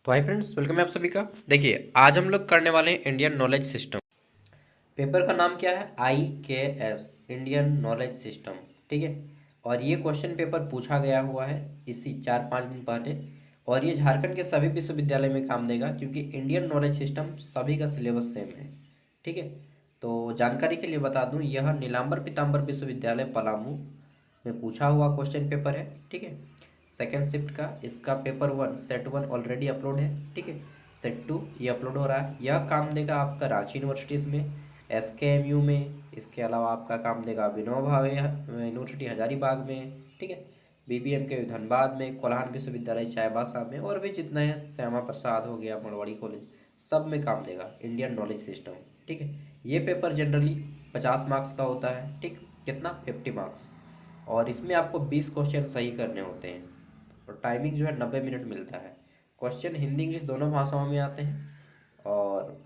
तो hi friends, welcome है आप सभी का। देखिए, आज हम लोग करने वाले हैं इंडियन नॉलेज सिस्टम। पेपर का नाम क्या है? IKS, Indian knowledge system. ठीक है। और ये क्वेश्चन पेपर पूछा गया हुआ है इसी 4-5 दिन पहले। और ये झारखंड के सभी विश्वविद्यालय में काम देगा, क्योंकि इंडियन नॉलेज सिस्टम सभी का सिलेबस सेम है। ठीक है। तो जानकारी के लिए बता दूं, यह नीलांबर पीताम्बर विश्वविद्यालय पलामू में पूछा हुआ क्वेश्चन पेपर है। ठीक है। सेकेंड शिफ्ट का इसका पेपर 1 सेट 1 ऑलरेडी अपलोड है। ठीक है। सेट 2 ये अपलोड हो रहा है। यह काम देगा आपका रांची यूनिवर्सिटीज़ में, SKMU में। इसके अलावा आपका काम देगा विनोबा भावे यूनिवर्सिटी हजारीबाग में। ठीक है। BBM के धनबाद में, कोल्हान विश्वविद्यालय चाईबासा में, और भी जितना है, श्यामा प्रसाद हो गया, मरवाड़ी कॉलेज, सब में काम देगा इंडियन नॉलेज सिस्टम। ठीक है। ये पेपर जनरली 50 मार्क्स का होता है। ठीक। कितना? 50 मार्क्स। और इसमें आपको 20 क्वेश्चन सही करने होते हैं। और टाइमिंग जो है 90 मिनट मिलता है। क्वेश्चन हिंदी इंग्लिश दोनों भाषाओं में आते हैं। और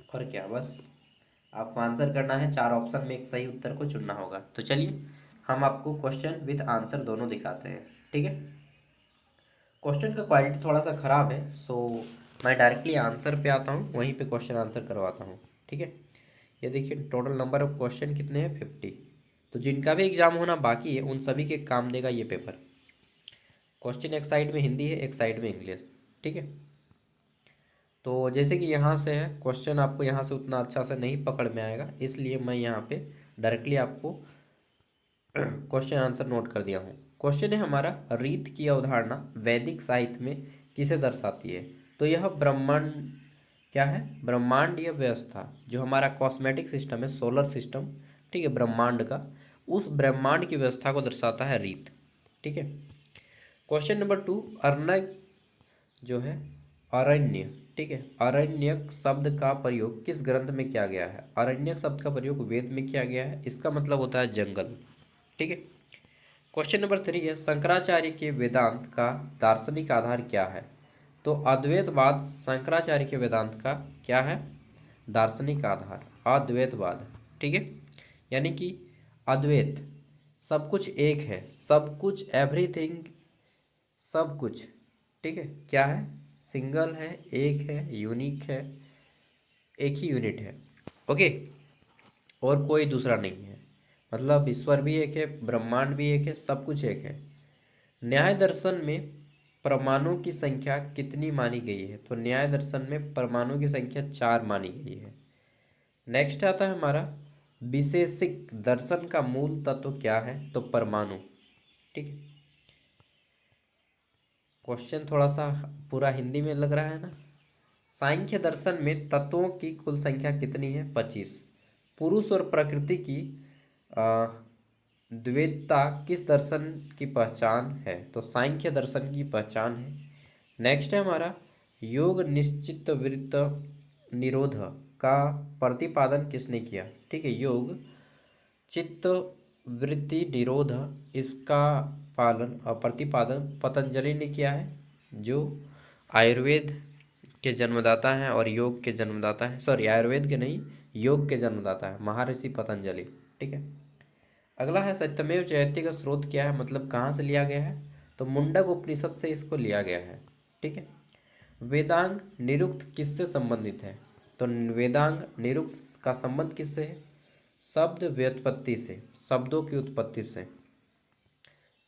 क्या, बस आपको आंसर करना है। 4 ऑप्शन में एक सही उत्तर को चुनना होगा। तो चलिए, हम आपको क्वेश्चन विद आंसर दोनों दिखाते हैं। ठीक है। क्वेश्चन का क्वालिटी थोड़ा सा ख़राब है, सो मैं डायरेक्टली आंसर पे आता हूँ, वहीं पे क्वेश्चन आंसर करवाता हूँ। ठीक है। ये देखिए, टोटल नंबर ऑफ क्वेश्चन कितने हैं? 50। तो जिनका भी एग्ज़ाम होना बाकी है उन सभी के काम देगा ये पेपर। क्वेश्चन एक साइड में हिंदी है, एक साइड में इंग्लिश। ठीक है। तो जैसे कि यहाँ से है क्वेश्चन, आपको यहाँ से उतना अच्छा से नहीं पकड़ में आएगा, इसलिए मैं यहाँ पे डायरेक्टली आपको क्वेश्चन आंसर नोट कर दिया हूँ। क्वेश्चन है हमारा, रीत की अवधारणा वैदिक साहित्य में किसे दर्शाती है? तो यह ब्रह्मांड, क्या है? ब्रह्मांडीय व्यवस्था, जो हमारा कॉस्मेटिक सिस्टम है, सोलर सिस्टम, ठीक है, ब्रह्मांड का, उस ब्रह्मांड की व्यवस्था को दर्शाता है रीत। ठीक है। क्वेश्चन नंबर 2, अर्नक जो है अरण्य, ठीक है, अरण्यक शब्द का प्रयोग किस ग्रंथ में किया गया है? अरण्यक शब्द का प्रयोग वेद में किया गया है। इसका मतलब होता है जंगल। ठीक है। क्वेश्चन नंबर 3 है, शंकराचार्य के वेदांत का दार्शनिक आधार क्या है? तो अद्वैतवाद शंकराचार्य के वेदांत का क्या है? दार्शनिक आधार अद्वैतवाद। ठीक है। यानी कि अद्वैत, सब कुछ एक है, सब कुछ, एवरीथिंग, सब कुछ, ठीक है, क्या है? सिंगल है, एक है, यूनिक है, एक ही यूनिट है। ओके। और कोई दूसरा नहीं है। मतलब ईश्वर भी एक है, ब्रह्मांड भी एक है, सब कुछ एक है। न्याय दर्शन में परमाणु की संख्या कितनी मानी गई है? तो न्याय दर्शन में परमाणु की संख्या 4 मानी गई है। नेक्स्ट आता है हमारा, विशेषिक दर्शन का मूल तत्व क्या है? तो परमाणु। ठीक है। क्वेश्चन थोड़ा सा पूरा हिंदी में लग रहा है ना। सांख्य दर्शन में तत्वों की कुल संख्या कितनी है? 25। पुरुष और प्रकृति की आ, द्वैतता किस दर्शन की पहचान है? तो सांख्य दर्शन की पहचान है। नेक्स्ट है हमारा, योग निश्चित वृत्त निरोध का प्रतिपादन किसने किया? ठीक है, योग चित्त वृत्ति निरोध, इसका पालन और प्रतिपादन पतंजलि ने किया है, जो आयुर्वेद के जन्मदाता हैं और योग के जन्मदाता हैं। सॉरी, आयुर्वेद के नहीं, योग के जन्मदाता है महर्षि पतंजलि। ठीक है। अगला है, सत्यमेव जयते का स्रोत क्या है? मतलब कहाँ से लिया गया है? तो मुंडक उपनिषद से इसको लिया गया है। ठीक है। वेदांग निरुक्त किससे संबंधित है? तो वेदांग निरुक्त का संबंध किससे है? शब्द व्युत्पत्ति से, शब्दों की उत्पत्ति से।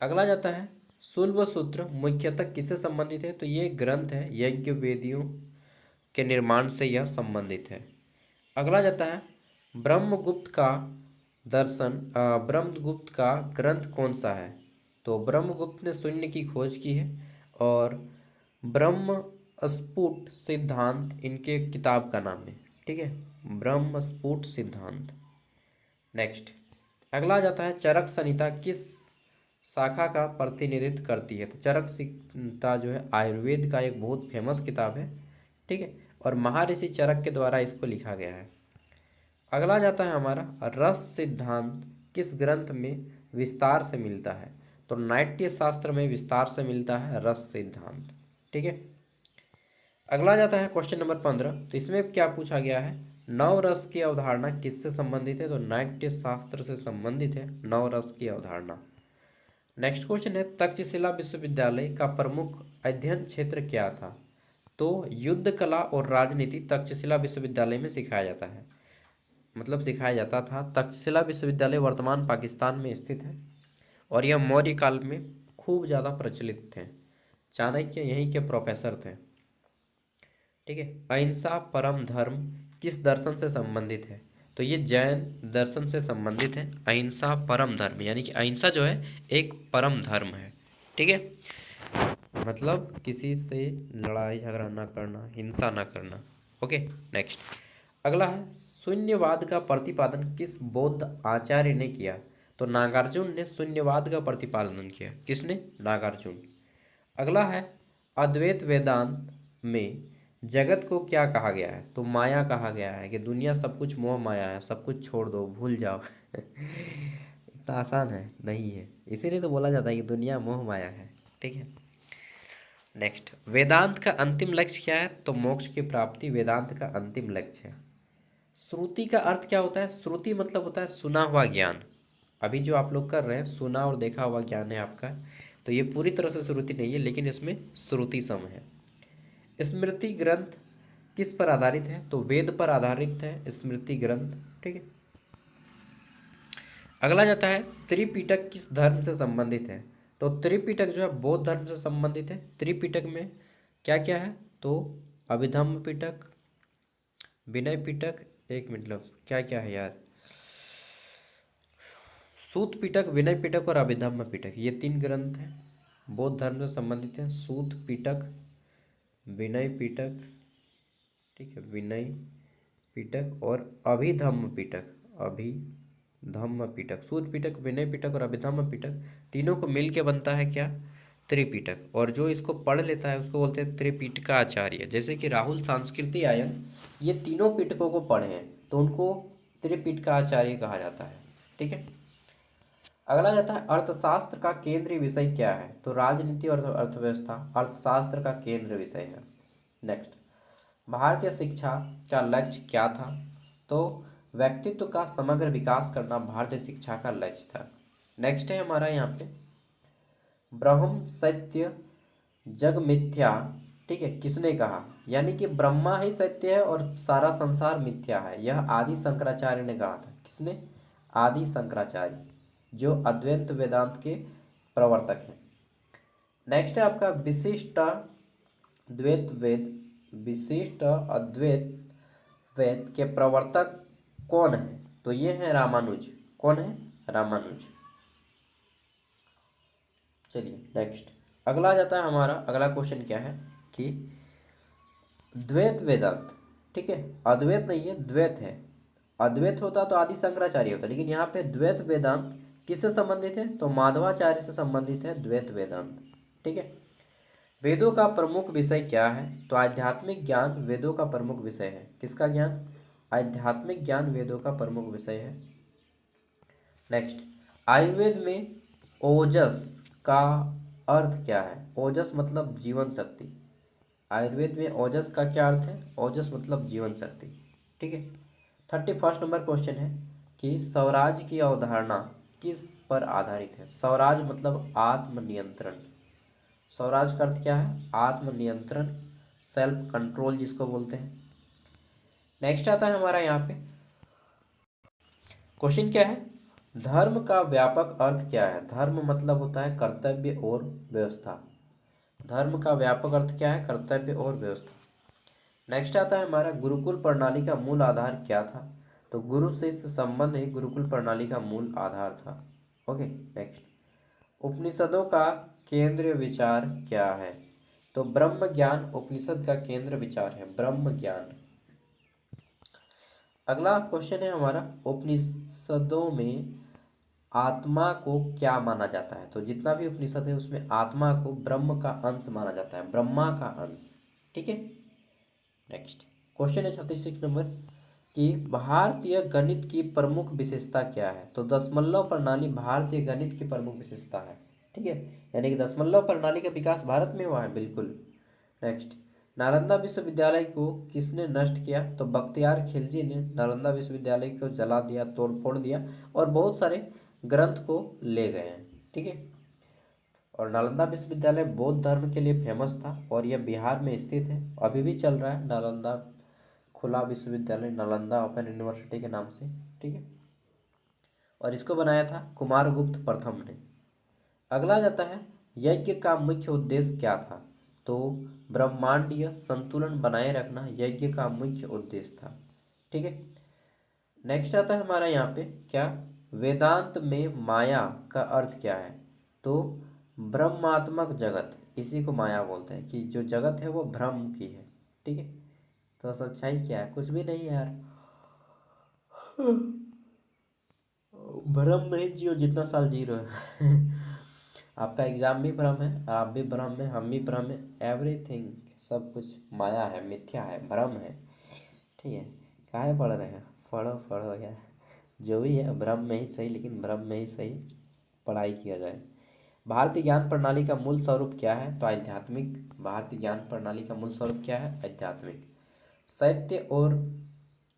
अगला जाता है, शुल्ब सूत्र मुख्यतः किससे संबंधित है? तो ये ग्रंथ है, यज्ञ वेदियों के निर्माण से यह संबंधित है। अगला जाता है, ब्रह्मगुप्त का दर्शन ब्रह्मगुप्त का ग्रंथ कौन सा है? तो ब्रह्मगुप्त ने शून्य की खोज की है, और ब्रह्म स्फुट सिद्धांत इनके किताब का नाम है। ठीक है, ब्रह्म स्फुट सिद्धांत। नेक्स्ट, अगला जाता है, चरक संहिता किस शाखा का प्रतिनिधित्व करती है? तो चरक संहिता जो है आयुर्वेद का एक बहुत फेमस किताब है। ठीक है। और महर्षि चरक के द्वारा इसको लिखा गया है। अगला जाता है हमारा, रस सिद्धांत किस ग्रंथ में विस्तार से मिलता है? तो नाट्य शास्त्र में विस्तार से मिलता है रस सिद्धांत। ठीक है। अगला जाता है क्वेश्चन नंबर 15। तो इसमें क्या पूछा गया है? नवरस की अवधारणा किससे संबंधित है? तो नाट्य शास्त्र से संबंधित है नवरस की अवधारणा। नेक्स्ट क्वेश्चन है, तक्षशिला विश्वविद्यालय का प्रमुख अध्ययन क्षेत्र क्या था? तो युद्ध कला और राजनीति तक्षशिला विश्वविद्यालय में सिखाया जाता है, मतलब सिखाया जाता था। तक्षशिला विश्वविद्यालय वर्तमान पाकिस्तान में स्थित है और यह मौर्य काल में खूब ज़्यादा प्रचलित थे। चाणक्य यहीं के प्रोफेसर थे। ठीक है। अहिंसा परम धर्म किस दर्शन से संबंधित है? तो ये जैन दर्शन से संबंधित है। अहिंसा परम धर्म, यानी कि अहिंसा जो है एक परम धर्म है। ठीक है, मतलब किसी से लड़ाई झगड़ा ना करना, हिंसा ना करना। ओके, नेक्स्ट अगला है शून्यवाद का प्रतिपादन किस बौद्ध आचार्य ने किया? तो नागार्जुन ने शून्यवाद का प्रतिपादन किया। किसने? नागार्जुन। अगला है अद्वैत वेदांत में जगत को क्या कहा गया है? तो माया कहा गया है, कि दुनिया सब कुछ मोह माया है, सब कुछ छोड़ दो, भूल जाओ। इतना आसान है? नहीं है, इसीलिए तो बोला जाता है कि दुनिया मोह माया है। ठीक है, नेक्स्ट वेदांत का अंतिम लक्ष्य क्या है? तो मोक्ष की प्राप्ति वेदांत का अंतिम लक्ष्य है। श्रुति का अर्थ क्या होता है? श्रुति मतलब होता है सुना हुआ ज्ञान। अभी जो आप लोग कर रहे हैं सुना और देखा हुआ ज्ञान है आपका, तो ये पूरी तरह से श्रुति नहीं है, लेकिन इसमें श्रुति सम है। स्मृति ग्रंथ किस पर आधारित है? तो वेद पर आधारित है स्मृति ग्रंथ। ठीक है, अगला जाता है त्रिपिटक किस धर्म से संबंधित है? तो त्रिपिटक जो है बौद्ध धर्म से संबंधित है। त्रिपिटक में क्या क्या है? तो अभिधम्म पिटक, विनय पिटक, एक मतलब क्या क्या है यार, सूत पिटक, विनय पिटक और अभिधम्म पिटक, ये 3 ग्रंथ हैं, बौद्ध धर्म से संबंधित हैं। सूत पिटक, विनय पिटक, ठीक है, विनय पिटक और अभिधम्म पिटक, अभिधम्म पिटक। सूत पिटक, विनय पिटक और अभिधम्म पिटक, तीनों को मिल के बनता है क्या? त्रिपिटक। और जो इसको पढ़ लेता है उसको बोलते हैं त्रिपिटकाचार्य। जैसे कि राहुल सांस्कृतिक आयन ये तीनों पिटकों को पढ़े हैं, तो उनको त्रिपिटकाचार्य कहा जाता है। ठीक है, अगला जाता है अर्थशास्त्र का केंद्रीय विषय क्या है? तो राजनीति और अर्थव्यवस्था अर्थशास्त्र का केंद्र विषय है। नेक्स्ट भारतीय शिक्षा का लक्ष्य क्या था? तो व्यक्तित्व का समग्र विकास करना भारतीय शिक्षा का लक्ष्य था। नेक्स्ट है हमारा यहाँ पे ब्रह्म सत्य जग मिथ्या। ठीक है, किसने कहा? यानी कि ब्रह्मा ही सत्य है और सारा संसार मिथ्या है, यह आदि शंकराचार्य ने कहा था। किसने? आदि शंकराचार्य, जो अद्वैत वेदांत के प्रवर्तक हैं। नेक्स्ट है आपका विशिष्ट द्वैत वेद, विशिष्ट अद्वैत वेद के प्रवर्तक कौन है? तो ये है रामानुज। कौन है? रामानुज। चलिए नेक्स्ट अगला जाता है हमारा अगला क्वेश्चन क्या है कि द्वैत वेदांत, ठीक है, अद्वैत नहीं है द्वैत है। अद्वैत होता तो आदि शंकराचार्य होता, लेकिन यहाँ पे द्वैत वेदांत किससे संबंधित है? तो माधवाचार्य से संबंधित है द्वैत वेदांत। ठीक है, वेदों का प्रमुख विषय क्या है? तो आध्यात्मिक ज्ञान वेदों का प्रमुख विषय है। किसका ज्ञान? आध्यात्मिक ज्ञान वेदों का प्रमुख विषय है। नेक्स्ट आयुर्वेद में ओजस का अर्थ क्या है? ओजस मतलब जीवन शक्ति। आयुर्वेद में ओजस का क्या अर्थ है? ओजस मतलब जीवन शक्ति। ठीक है, 31 नंबर क्वेश्चन है कि स्वराज की अवधारणा किस पर आधारित है? स्वराज मतलब आत्मनियंत्रण। स्वराज का अर्थ क्या है? आत्मनियंत्रण, सेल्फ कंट्रोल जिसको बोलते हैं। नेक्स्ट आता है हमारा यहाँ पे क्वेश्चन क्या है, धर्म का व्यापक अर्थ क्या है? धर्म मतलब होता है कर्तव्य और व्यवस्था। धर्म का व्यापक अर्थ क्या है? कर्तव्य और व्यवस्था। नेक्स्ट आता है हमारा गुरुकुल प्रणाली का मूल आधार क्या था? तो गुरु शिष्य संबंध ही गुरुकुल प्रणाली का मूल आधार था। ओके, नेक्स्ट उपनिषदों का केंद्रीय विचार क्या है? तो ब्रह्म ज्ञान उपनिषद का केंद्र विचार है, ब्रह्म ज्ञान। अगला क्वेश्चन है हमारा उपनिषदों में आत्मा को क्या माना जाता है? तो जितना भी उपनिषद है उसमें आत्मा को ब्रह्म का अंश माना जाता है, ब्रह्मा का अंश। ठीक है, नेक्स्ट क्वेश्चन है 36 नंबर कि भारतीय गणित की प्रमुख विशेषता क्या है? तो दशमलव प्रणाली भारतीय गणित की प्रमुख विशेषता है। ठीक है, यानी कि दशमलव प्रणाली का विकास भारत में हुआ है, बिल्कुल। नेक्स्ट नालंदा विश्वविद्यालय को किसने नष्ट किया? तो बख्तियार खिलजी ने नालंदा विश्वविद्यालय को जला दिया, तोड़ फोड़ दिया और बहुत सारे ग्रंथ को ले गए हैं। ठीक है, और नालंदा विश्वविद्यालय बौद्ध धर्म के लिए फेमस था और यह बिहार में स्थित है, अभी भी चल रहा है नालंदा खुला विश्वविद्यालय, नालंदा ओपन यूनिवर्सिटी के नाम से। ठीक है, और इसको बनाया था कुमारगुप्त प्रथम ने। अगला जाता है यज्ञ का मुख्य उद्देश्य क्या था, तो ब्रह्मांडीय संतुलन बनाए रखना यज्ञ का मुख्य उद्देश्य था। ठीक है, नेक्स्ट आता है हमारा यहाँ पे क्या, वेदांत में माया का अर्थ क्या है, तो ब्रह्मात्मक जगत, इसी को माया बोलते हैं कि जो जगत है वो ब्रह्म की है। ठीक है, तो सच्चाई क्या है, कुछ भी नहीं यार, भ्रम में ही जियो जितना साल जी रहे हो। आपका एग्जाम भी भ्रम है, आप भी भ्रम है, हम भी भ्रम है, एवरीथिंग सब कुछ माया है, मिथ्या है, भ्रम है। ठीक है, काहे पढ़ रहे हैं, पढ़ो पढ़ो यार, जो भी है भ्रम में ही सही, लेकिन भ्रम में ही सही पढ़ाई किया जाए। भारतीय ज्ञान प्रणाली का मूल स्वरूप क्या है, तो आध्यात्मिक। भारतीय ज्ञान प्रणाली का मूल स्वरूप क्या है, आध्यात्मिक। सत्य और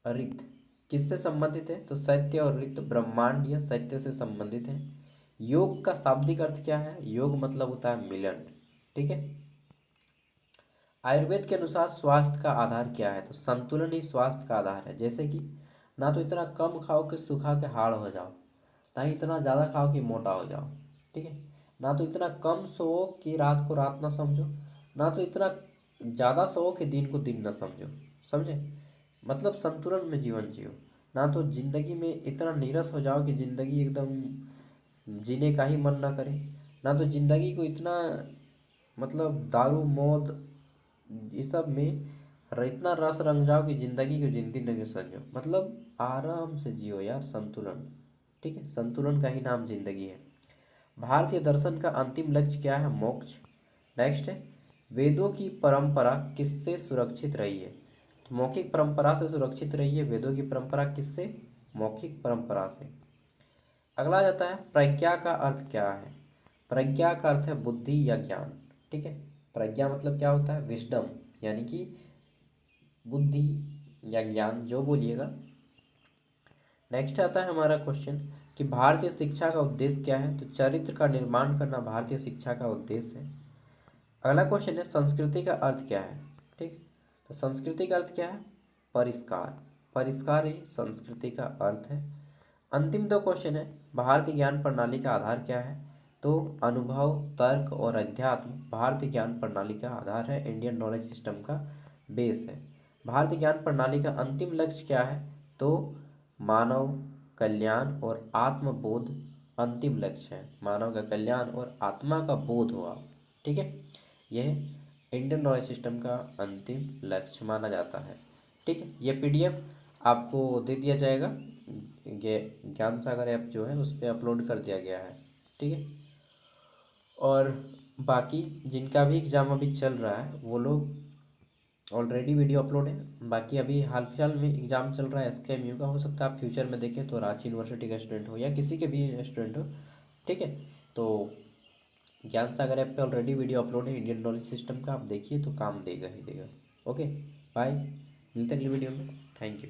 रिक्त किससे संबंधित है, तो सत्य और रिक्त ब्रह्मांड या सत्य से संबंधित है। योग का शाब्दिक अर्थ क्या है, योग मतलब होता है मिलन। ठीक है, आयुर्वेद के अनुसार स्वास्थ्य का आधार क्या है, तो संतुलन ही स्वास्थ्य का आधार है। जैसे कि ना तो इतना कम खाओ कि सूखा के हाड़ हो जाओ, ना ही इतना ज़्यादा खाओ कि मोटा हो जाओ। ठीक है, ना तो इतना कम सो कि रात को रात ना समझो, ना तो इतना ज़्यादा सो कि दिन को दिन ना समझो। समझे, मतलब संतुलन में जीवन जियो। ना तो जिंदगी में इतना नीरस हो जाओ कि जिंदगी एकदम जीने का ही मन ना करे, ना तो जिंदगी को इतना मतलब दारू मौत इस सब में इतना रस रंग जाओ कि जिंदगी को जिंदगी नहीं सजो। मतलब आराम से जियो यार, संतुलन। ठीक है, संतुलन का ही नाम जिंदगी है। भारतीय दर्शन का अंतिम लक्ष्य क्या है, मोक्ष। नेक्स्ट है वेदों की परंपरा किससे सुरक्षित रही है, तो मौखिक परंपरा से सुरक्षित रही है। वेदों की परंपरा किससे, मौखिक परंपरा से। अगला जाता है प्रज्ञा का अर्थ क्या है, प्रज्ञा का अर्थ है बुद्धि या ज्ञान। ठीक है, प्रज्ञा मतलब क्या होता है, विस्डम, यानी कि बुद्धि या ज्ञान, जो बोलिएगा। नेक्स्ट आता है हमारा क्वेश्चन कि भारतीय शिक्षा का उद्देश्य क्या है, तो चरित्र का निर्माण करना भारतीय शिक्षा का उद्देश्य है। अगला क्वेश्चन है संस्कृति का अर्थ क्या है। ठीक, तो संस्कृति का अर्थ क्या है, परिष्कार, परिष्कार ही संस्कृति का अर्थ है। अंतिम दो क्वेश्चन है भारतीय ज्ञान प्रणाली का आधार क्या है, तो अनुभव, तर्क और अध्यात्म भारतीय ज्ञान प्रणाली का आधार है, इंडियन नॉलेज सिस्टम का बेस है। भारतीय ज्ञान प्रणाली का अंतिम लक्ष्य क्या है, तो मानव कल्याण और आत्मबोध अंतिम लक्ष्य है, मानव का कल्याण और आत्मा का बोध हुआ। ठीक है, यह इंडियन नॉलेज सिस्टम का अंतिम लक्ष्य माना जाता है। ठीक है, ये पीडीएफ आपको दे दिया जाएगा, ये ज्ञान सागर ऐप जो है उस पर अपलोड कर दिया गया है। ठीक है, और बाकी जिनका भी एग्ज़ाम अभी चल रहा है वो लोग ऑलरेडी वीडियो अपलोड है। बाकी अभी हाल फिलहाल में एग्ज़ाम चल रहा है SKMU का, हो सकता है आप फ्यूचर में देखें तो रांची यूनिवर्सिटी का स्टूडेंट हो या किसी के भी स्टूडेंट हो। ठीक है, तो ज्ञान सागर ऐप पे ऑलरेडी वीडियो अपलोड है इंडियन नॉलेज सिस्टम का, आप देखिए तो काम देगा ही देगा। ओके, बाय, मिलते हैं अगली वीडियो में, थैंक यू।